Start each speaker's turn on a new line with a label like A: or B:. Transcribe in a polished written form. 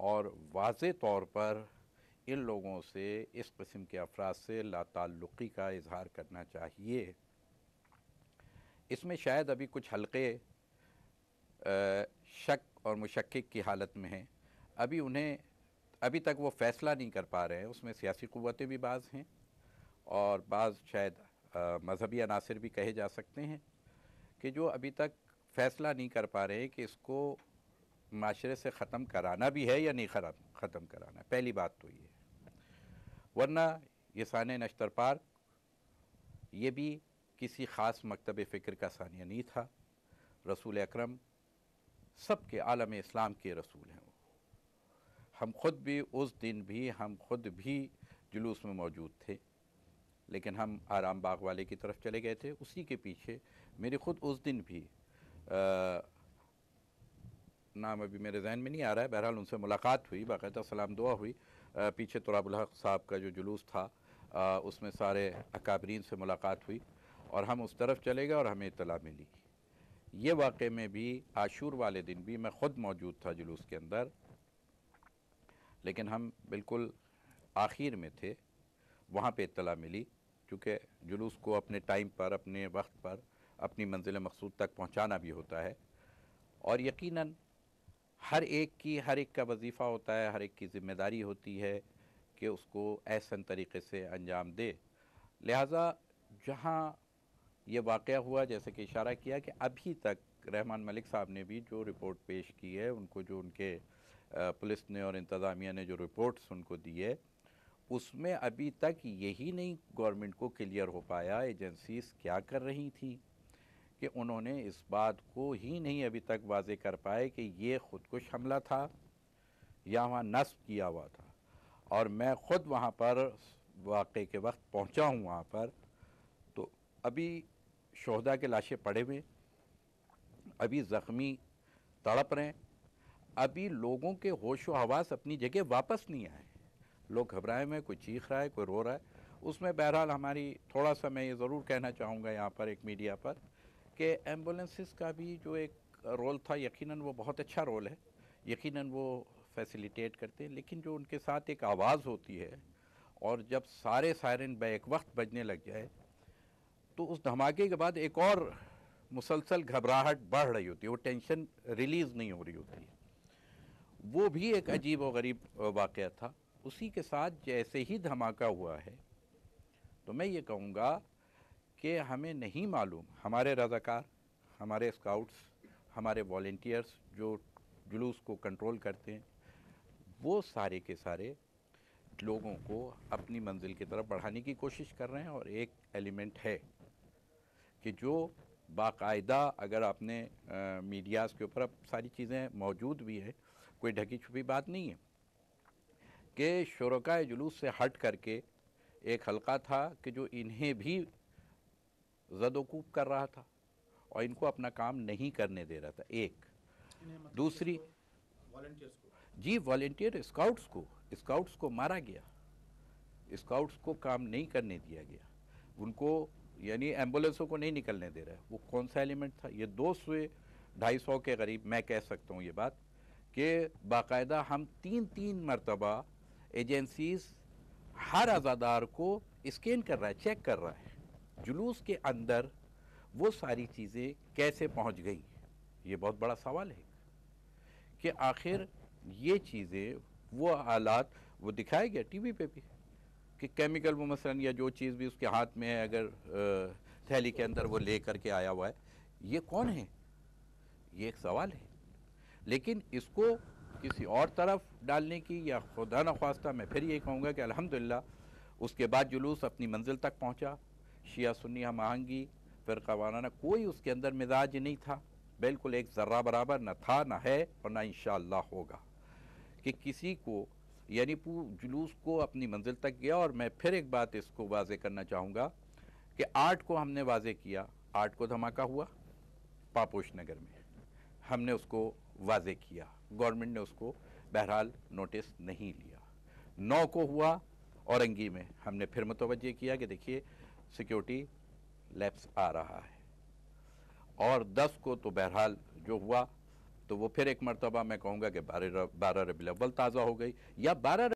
A: اور واضح طور پر ان لوگوں سے، اس قسم کے افراد سے لا تعلقی کا اظہار کرنا چاہیے۔ اس میں شاید ابھی کچھ حلقے شک اور مشکک کی حالت میں ہیں، ابھی تک وہ فیصلہ نہیں کر پا رہے ہیں۔ اس میں سیاسی قوتیں بھی بعض ہیں اور بعض شاید مذہبی عناصر بھی کہے جا سکتے ہیں کہ جو ابھی تک فیصلہ نہیں کر پا رہے ہیں کہ اس کو معاشرے سے ختم کرانا بھی ہے یا نہیں ختم کرانا ہے۔ پہلی بات تو یہ ہے، ورنہ یہ سانحہ نشتر پارک یہ بھی کسی خاص مکتب فکر کا ثانیہ نہیں تھا۔ رسول اکرم سب کے عالم اسلام کے رسول ہیں وہ۔ ہم خود بھی جلوس میں موجود تھے، لیکن ہم آرام باغ والے کی طرف چلے گئے تھے۔ اسی کے پیچھے میری خود اس دن بھی نام ابھی میرے ذہن میں نہیں آ رہا ہے، بہرحال ان سے ملاقات ہوئی، باقاعدہ سلام دعا ہوئی۔ پیچھے تراب الحق صاحب کا جو جلوس تھا اس میں سارے اکابرین سے ملاقات ہوئی اور ہم اس طرف چلے گئے اور ہمیں اطلاع ملی۔ یہ واقعے میں بھی عاشور والے دن بھی میں خود موجود تھا جلوس کے اندر، لیکن ہم بالکل آخر میں تھے، وہاں پہ اطلاع ملی، چونکہ جلوس کو اپنے ٹائم پر، اپنے وقت پر اپنی منزل مقصود تک پہنچانا بھی ہوتا ہے، اور یقیناً ہر ایک کا وظیفہ ہوتا ہے، ہر ایک کی ذمہ داری ہوتی ہے کہ اس کو احسن طریقے سے انجام دے۔ لہٰذا جہاں یہ واقعہ ہوا، جیسے کہ اشارہ کیا کہ ابھی تک رحمان ملک صاحب نے بھی جو رپورٹ پیش کی ہے، ان کو جو ان کے پولیس نے اور انتظامیہ نے جو رپورٹس ان کو دی ہے، اس میں ابھی تک یہی نہیں گورنمنٹ کو کلیئر ہو پایا ایجنسیز کیا کر رہی تھیں، کہ انہوں نے اس بات کو ہی نہیں ابھی تک واضح کر پائے کہ یہ خودکش حملہ تھا یا وہاں نصب کیا ہوا تھا۔ اور میں خود وہاں پر واقعے کے وقت پہنچا ہوں وہاں پر، تو ابھی شہداء کے لاشیں پڑے ہوئے، ابھی زخمی تڑپ رہے ہیں، ابھی لوگوں کے ہوش و حواس اپنی جگہ واپس نہیں آئے، لوگ گھبرائے ہوئے، کوئی چیخ رہا ہے، کوئی رو رہا ہے۔ اس میں بہرحال ہماری تھوڑا سا میں یہ ضرور کہنا چاہوں گا یہاں پر ایک میڈیا پر کہ ایمبولنسز کا بھی جو ایک رول تھا، یقیناً وہ بہت اچھا رول ہے، یقیناً وہ فیسیلیٹیٹ کرتے ہیں، لیکن جو ان کے ساتھ ایک آواز ہوتی ہے اور جب سارے سائرن بیک وقت بجنے لگ جائے تو اس دھماکے کے بعد ایک اور مسلسل گھبراہٹ بڑھ رہی ہوتی ہے، وہ ٹینشن ریلیز نہیں ہو رہی ہوتی ہے۔ وہ بھی ایک عجیب و غریب واقعہ تھا۔ اسی کے ساتھ جیسے ہی دھماکہ ہوا ہے تو میں یہ کہوں گا کہ ہمیں نہیں معلوم، ہمارے رضاکار، ہمارے اسکاؤٹس، ہمارے والنٹیئرز جو جلوس کو کنٹرول کرتے ہیں، وہ سارے کے سارے لوگوں کو اپنی منزل کی طرف بڑھانے کی کوشش کر رہے ہیں، اور ایک ایلیمنٹ ہے کہ جو باقاعدہ اگر آپ نے میڈیاز کے اوپر اب ساری چیزیں موجود بھی ہیں، کوئی ڈھکی چھپی بات نہیں ہے، کہ شرکائے جلوس سے ہٹ کر کے ایک حلقہ تھا کہ جو انہیں بھی زد و کوب کر رہا تھا اور ان کو اپنا کام نہیں کرنے دے رہا تھا۔ ایک دوسری جی والنٹیئر اسکاؤٹس کو مارا گیا، اسکاؤٹس کو کام نہیں کرنے دیا گیا، ان کو یعنی ایمبولنسوں کو نہیں نکلنے دے رہا ہے۔ وہ کون سا ایلیمنٹ تھا؟ یہ 200-250 کے قریب میں کہہ سکتا ہوں یہ بات کہ باقاعدہ ہم 3 مرتبہ ایجنسیز ہر عزادار کو اسکین کر رہا ہے، چیک کر رہا ہے، جلوس کے اندر وہ ساری چیزیں کیسے پہنچ گئیں۔ یہ بہت بڑا سوال ہے کہ آخر یہ چیزیں، وہ حالات وہ دکھائے گیا ٹی وی پہ بھی کہ کیمیکل وہ مثلاً یا جو چیز بھی اس کے ہاتھ میں ہے، اگر تھیلی کے اندر وہ لے کر کے آیا ہوا ہے، یہ کون ہے؟ یہ ایک سوال ہے۔ لیکن اس کو کسی اور طرف ڈالنے کی یا خدا نخواستہ میں پھر یہ کہوں گا کہ الحمدللہ اس کے بعد جلوس اپنی منزل تک پہنچا، شیعہ سنی ہم آہنگی، فرقہ وارانہ کوئی اس کے اندر مزاج نہیں تھا، بالکل ایک ذرہ برابر نہ تھا، نہ ہے اور نہ انشاءاللہ ہوگا، کہ کسی کو یعنی جلوس کو اپنی منزل تک گیا۔ اور میں پھر ایک بات اس کو واضح کرنا چاہوں گا کہ 8 کو ہم نے واضح کیا، 8 کو دھماکہ ہوا پاپوش نگر میں، ہم نے اس کو واضح کیا، گورنمنٹ نے اس کو بہرحال نوٹس نہیں لیا۔ 9 کو ہوا اورنگی میں، ہم نے پھر متوجہ کیا کہ دیکھیے سیکیورٹی لیپس آ رہا ہے، اور 10 کو تو بہرحال جو ہوا تو وہ پھر ایک مرتبہ میں کہوں گا کہ 12 ربیع الاول تازہ ہو گئی، یا 12